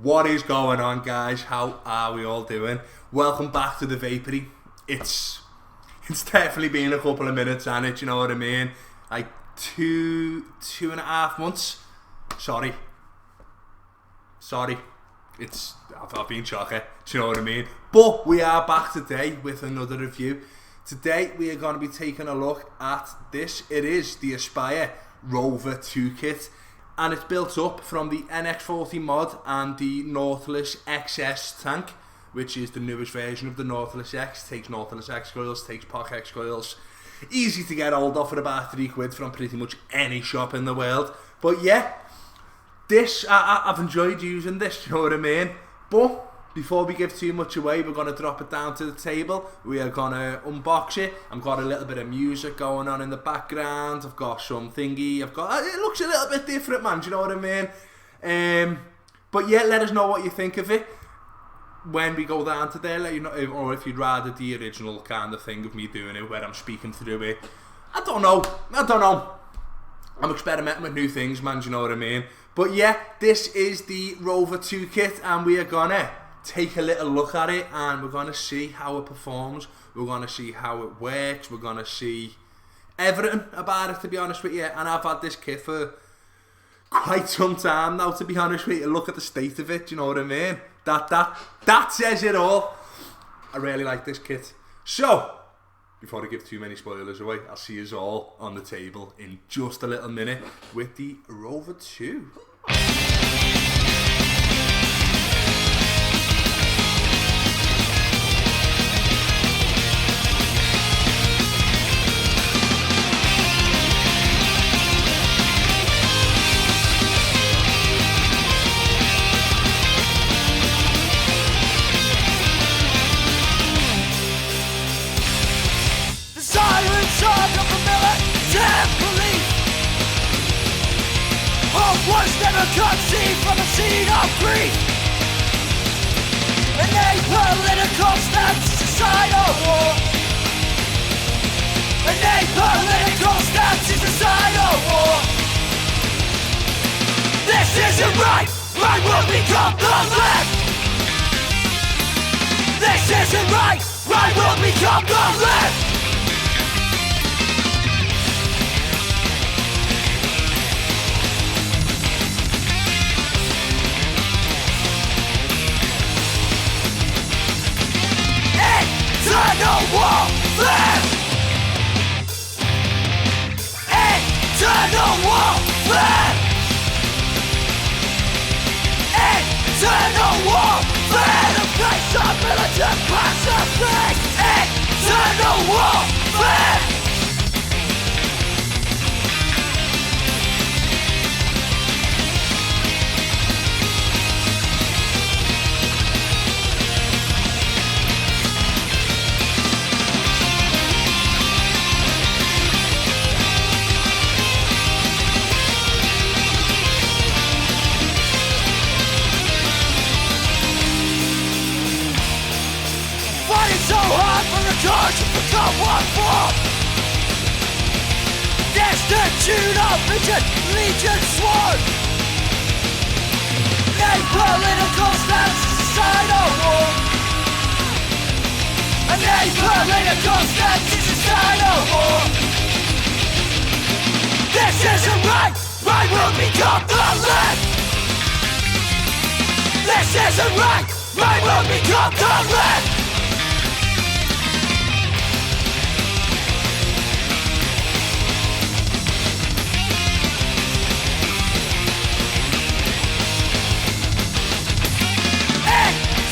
What is going on, guys? How are we all doing? Welcome back to the Vapory. It's definitely been a couple of minutes, and you know what I mean? Like two and a half months. Sorry. I've been shocking. Do you know what I mean? But we are back today with another review. Today we are going to be taking a look at this. It is the Aspire Rover 2 kit, and it's built up from the NX40 mod and the Nautilus XS tank, which is the newest version of the Nautilus X. Takes Nautilus X coils, takes POC X coils. Easy to get hold of for about £3 from pretty much any shop in the world. But yeah, this I've enjoyed using this, you know what I mean? But before we give too much away, we're going to drop it down to the table. We are going to unbox it. I've got a little bit of music going on in the background. I've got some thingy. It looks a little bit different, man. Do you know what I mean? But yeah, let us know what you think of it when we go down to there. Let you know, or if you'd rather the original kind of thing of me doing it, where I'm speaking through it. I don't know. I'm experimenting with new things, man. Do you know what I mean? But yeah, this is the Rover 2 kit, and we are gonna take a little look at it, and we're going to see how it performs. We're going to see how it works. We're going to see everything about it, to be honest with you. And I've had this kit for quite some time now, to be honest with you. Look at the state of it, you know what I mean? That says it all. I really like this kit. So, before I give too many spoilers away, I'll see you all on the table in just a little minute with the Rover 2. Was never conceived from a seed of grief. An apolitical stance, societal war. An apolitical stance is societal war. This isn't right, right will become the left. This isn't right, right will become the left. Eternal warfare! Eternal warfare! Eternal warfare! The face of militant pacifist! Eternal warfare! So hard for the cause to become one form. Destitute of vision, legion sworn. Apolitical stance, societal war. An apolitical stance, societal war. This isn't right, right will become the left. This isn't right, right will become the left.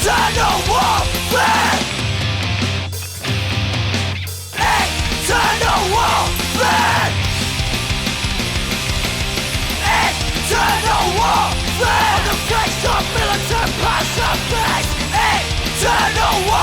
Eternal warfare! Eternal warfare! Eternal warfare! The face of militant pacifist! Eternal warfare!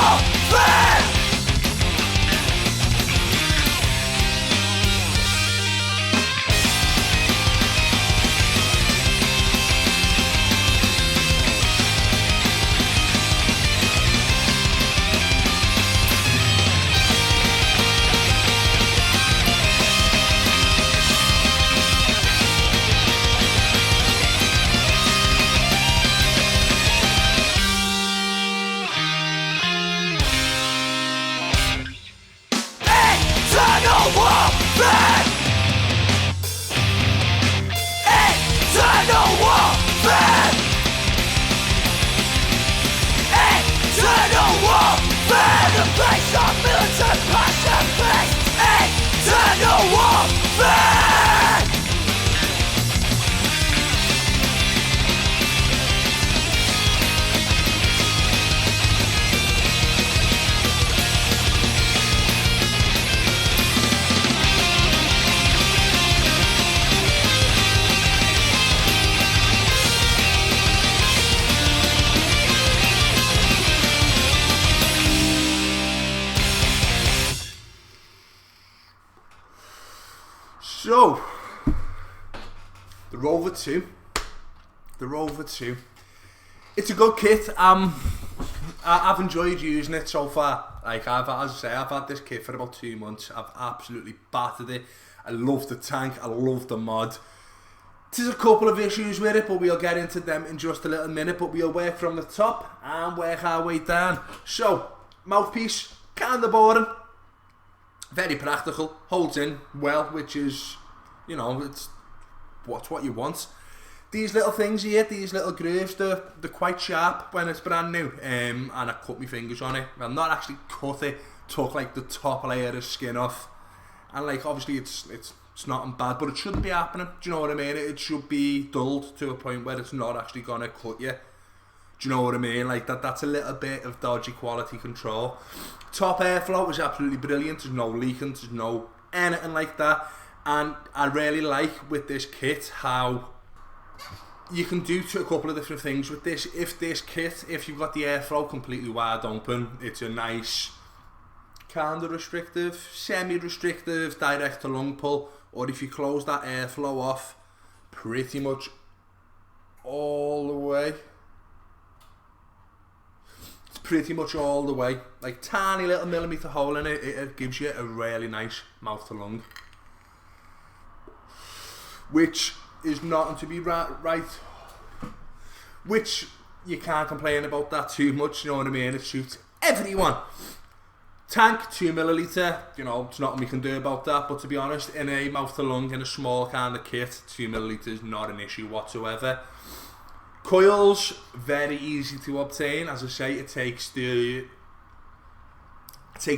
So, the Rover 2. It's a good kit. I've enjoyed using it so far. Like as I say, I've had this kit for about 2 months. I've absolutely battered it. I love the tank. I love the mod. There's a couple of issues with it, but we'll get into them in just a little minute. But we'll work from the top and work our way down. So, mouthpiece, kinda boring. Very practical, holds in well, which is, you know, it's what you want. These little things here, these little grooves, they're quite sharp when it's brand new. And I cut my fingers on it. Well, not actually cut it, took like the top layer of skin off. And like obviously it's not bad, but it shouldn't be happening. Do you know what I mean? It should be dulled to a point where it's not actually gonna cut you. Do you know what I mean? Like that's a little bit of dodgy quality control. Top airflow is absolutely brilliant. There's no leaking, there's no anything like that. And I really like with this kit how you can do a couple of different things with this. If you've got the airflow completely wide open, it's a nice kind of restrictive, semi-restrictive, direct to lung pull. Or if you close that airflow off pretty much all the way, pretty much all the way, like tiny little millimeter hole in it, it gives you a really nice mouth to lung, which is nothing to be right, which you can't complain about that too much, you know what I mean? It suits everyone. Tank 2 milliliter, you know, there's nothing we can do about that, but to be honest, in a mouth to lung, in a small kind of kit, 2 milliliters is not an issue whatsoever. Coils, very easy to obtain. As I say, it takes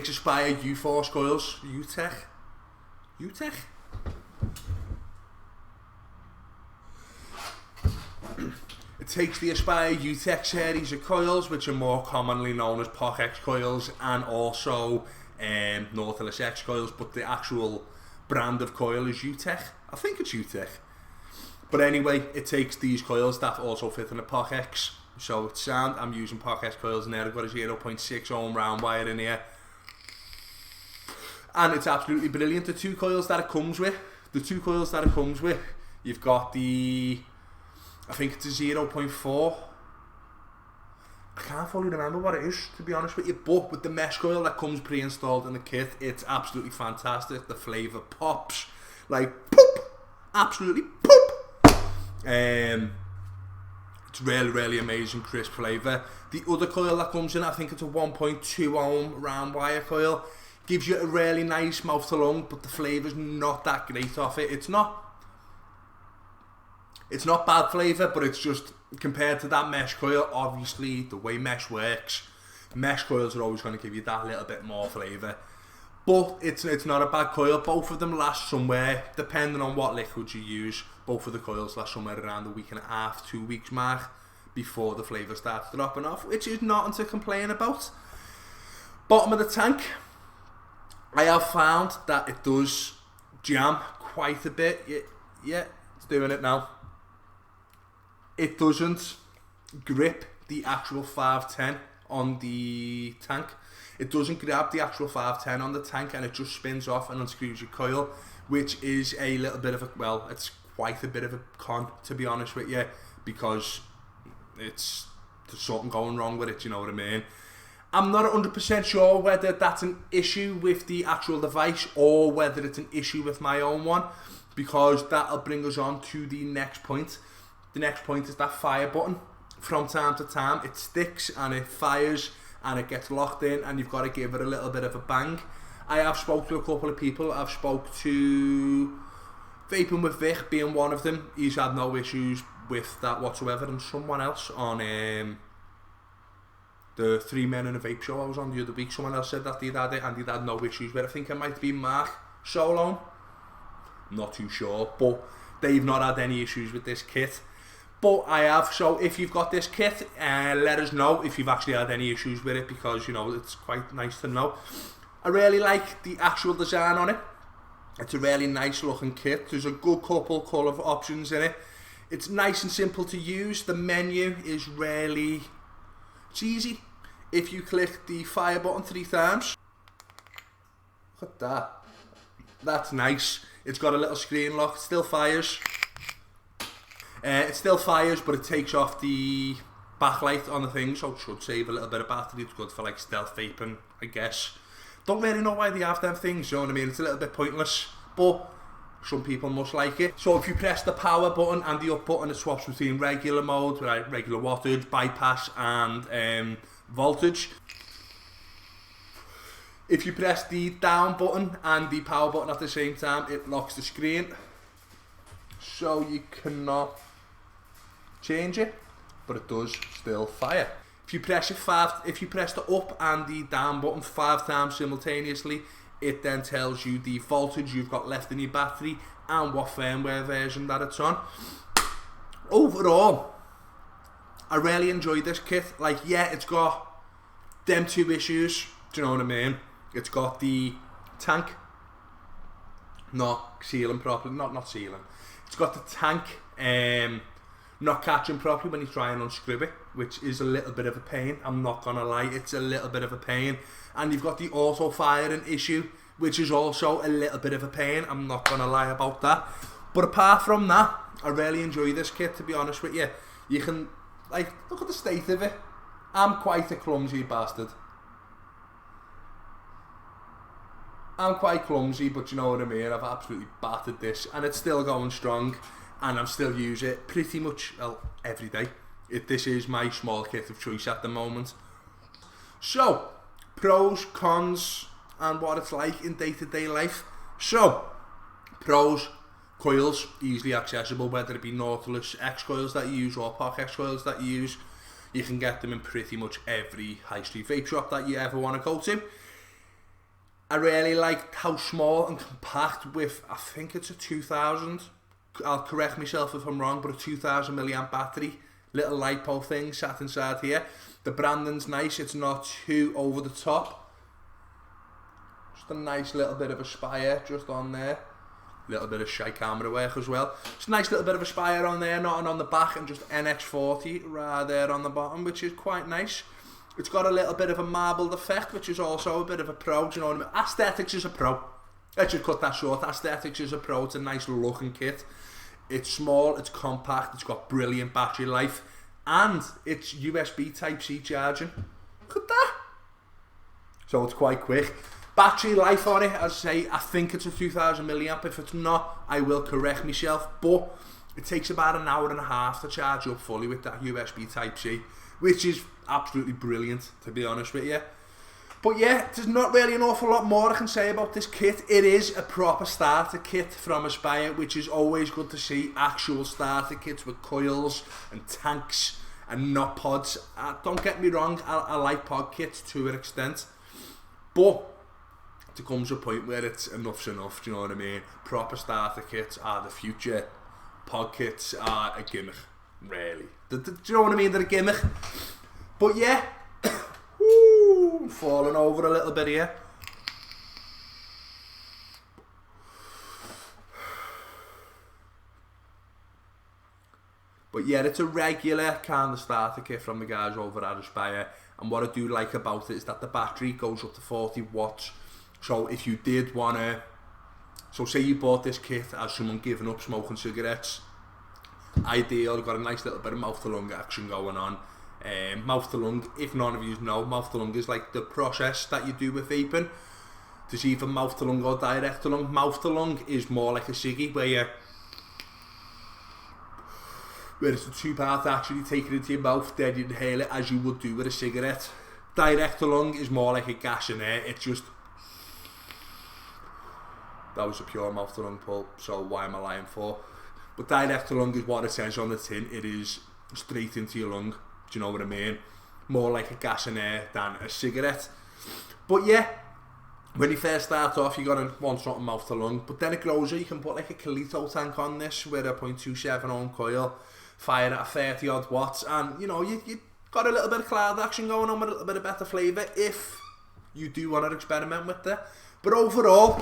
Aspire U-Force coils. UTech? It takes the Aspire UTech series of coils, which are more commonly known as POC X coils, and also Nautilus X coils, but the actual brand of coil is UTech. I think it's UTech. But anyway, it takes these coils that also fit in a POC X. So it's sound. I'm using POC X coils in there. I've got a 0.6 ohm round wire in here. And it's absolutely brilliant. The two coils that it comes with, you've got the, I think it's a 0.4. I can't fully remember what it is, to be honest with you. But with the mesh coil that comes pre-installed in the kit, it's absolutely fantastic. The flavour pops. Like, poop! Absolutely poop! It's really amazing crisp flavour. The other coil that comes in, I think it's a 1.2 ohm round wire coil, gives you a really nice mouth to lung, but the flavour's not that great off it. It's not bad flavour, but it's just, compared to that mesh coil, obviously the way mesh works, mesh coils are always going to give you that little bit more flavour. But it's not a bad coil. Both of them last somewhere, depending on what liquids you use, both of the coils last somewhere around a week and a half, 2 weeks mark, before the flavour starts dropping off, which is nothing to complain about. Bottom of the tank, I have found that it does jam quite a bit. Yeah, it's doing it now. It doesn't grip the actual 510 on the tank. It doesn't grab the actual 510 on the tank, and it just spins off and unscrews your coil, which is a little bit of a, well, it's quite a bit of a con, to be honest with you, because there's something going wrong with it, you know what I mean? I'm not 100% sure whether that's an issue with the actual device or whether it's an issue with my own one, because that'll bring us on to the next point. The next point is that fire button. From time to time, it sticks and it fires and it gets locked in, and you've got to give it a little bit of a bang. I have spoke to a couple of people. I've spoke to Vaping with Vic being one of them. He's had no issues with that whatsoever, and someone else on the 3 Men in a Vape show I was on the other week, someone else said that they'd had it and they'd had no issues with it. I think it might be Mark Solon, I'm not too sure, but they've not had any issues with this kit. But I have, so if you've got this kit, let us know if you've actually had any issues with it, because, you know, it's quite nice to know. I really like the actual design on it. It's a really nice looking kit. There's a good couple colour options in it. It's nice and simple to use. The menu is really, it's easy. If you click the fire button 3 times, look at that. That's nice. It's got a little screen lock. It still fires. It still fires, but it takes off the backlight on the thing, so it should save a little bit of battery. It's good for like stealth vaping, I guess. Don't really know why they have them things, you know what I mean? It's a little bit pointless, but some people must like it. So if you press the power button and the up button, it swaps between regular mode, right, regular wattage, bypass, and voltage. If you press the down button and the power button at the same time, it locks the screen, so you cannot change it, but it does still fire. If you press the up and the down button 5 times simultaneously, it then tells you the voltage you've got left in your battery and what firmware version that it's on. Overall, I really enjoyed this kit. Like, yeah, it's got them 2 issues, do you know what I mean? It's got the tank not sealing properly, not sealing. It's got the tank not catching properly when you try and unscrew it, which is a little bit of a pain. I'm not gonna lie, it's a little bit of a pain. And you've got the auto firing issue, which is also a little bit of a pain. I'm not gonna lie about that. But apart from that, I really enjoy this kit, to be honest with you. You can, like, look at the state of it. I'm quite a clumsy bastard. I'm quite clumsy, but you know what I mean. I've absolutely battered this, and it's still going strong, and I'm still using it pretty much every day. This is my small kit of choice at the moment. So, pros, cons, and what it's like in day-to-day life. So, pros, coils, easily accessible, whether it be Nautilus X coils that you use or POC X coils that you use. You can get them in pretty much every high street vape shop that you ever want to go to. I really liked how small and compact with, I think it's a 2000, I'll correct myself if I'm wrong, but a 2000 milliamp battery, little LiPo thing sat inside here. The branding's nice, it's not too over the top. Just a nice little bit of Aspire just on there. Little bit of shy camera work as well. Just a nice little bit of Aspire on there, not on the back, and just NX40 right there on the bottom, which is quite nice. It's got a little bit of a marbled effect, which is also a bit of a pro, do you know what I mean? Aesthetics is a pro. Let's just cut that short. Aesthetics is a pro. It's a nice looking kit. It's small, it's compact, it's got brilliant battery life, and it's USB Type-C charging. Look at that. So it's quite quick. Battery life on it, as I say, I think it's a 2000 milliamp. If it's not, I will correct myself, but it takes about an hour and a half to charge up fully with that USB Type-C, which is absolutely brilliant, to be honest with you. But yeah, there's not really an awful lot more I can say about this kit. It is a proper starter kit from Aspire, which is always good to see. Actual starter kits with coils and tanks and not pods. Don't get me wrong, I like pod kits to an extent, but there comes a point where it's enough's enough, do you know what I mean? Proper starter kits are the future. Pod kits are a gimmick, really. Do you know what I mean? They're a gimmick. But yeah, woo, falling over a little bit here. But yeah, it's a regular kind of starter kit from the guys over at Aspire. And what I do like about it is that the battery goes up to 40 watts. So if you did want to, so say you bought this kit as someone giving up smoking cigarettes, ideal, got a nice little bit of mouth to lung action going on. Mouth to lung, if none of you know, mouth to lung is like the process that you do with vaping. There's either mouth to lung or direct to lung. Mouth to lung is more like a ciggy, where it's a 2-part actually take it into your mouth, then you inhale it as you would do with a cigarette. Direct to lung is more like a gas in air. It's just, that was a pure mouth to lung pull, so why am I lying for? But direct to lung is what it says on the tin. It is straight into your lung. Do you know what I mean? More like a gas and air than a cigarette. But yeah, when you first start off, you're going to want something mouth to lung. But then it grows, you can put like a Kalito tank on this with a 0.27 ohm coil, fire at 30 odd watts, and you know, you got a little bit of cloud action going on with a little bit of better flavour if you do want to experiment with it. But overall,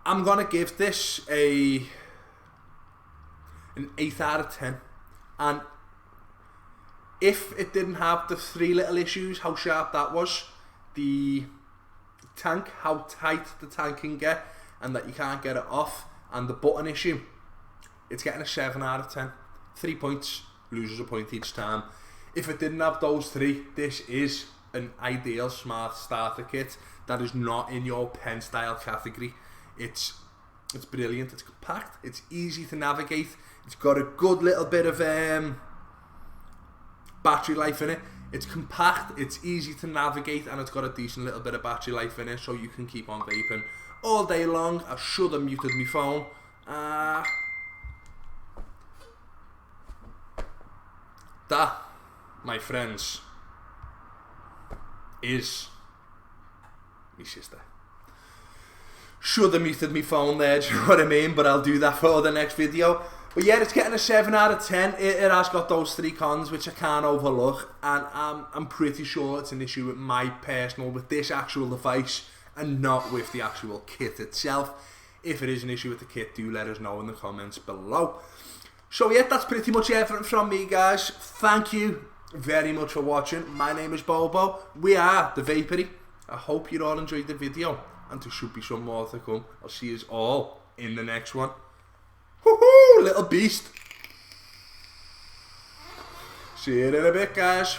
I'm gonna give this an 8 out of 10, and If it didn't have the 3 little issues, how sharp that was, the tank, how tight the tank can get, and that you can't get it off, and the button issue, it's getting a 7 out of 10. 3 points, loses a point each time. If it didn't have those 3, this is an ideal smart starter kit that is not in your pen style category. It's brilliant, it's compact, it's easy to navigate, it's got a good little bit of battery life in it. It's compact, it's easy to navigate, and it's got a decent little bit of battery life in it, so you can keep on vaping all day long. I should have muted my phone. That, my friends, is my sister. Should have muted my phone there, do you know what I mean? But I'll do that for the next video. But yeah, it's getting a 7 out of 10. It has got those 3 cons, which I can't overlook. And I'm pretty sure it's an issue with this actual device, and not with the actual kit itself. If it is an issue with the kit, do let us know in the comments below. So yeah, that's pretty much everything from me, guys. Thank you very much for watching. My name is Bobo. We are The Vapory. I hope you all enjoyed the video, and there should be some more to come. I'll see you all in the next one. Woohoo! Little beast. See you in a bit, guys.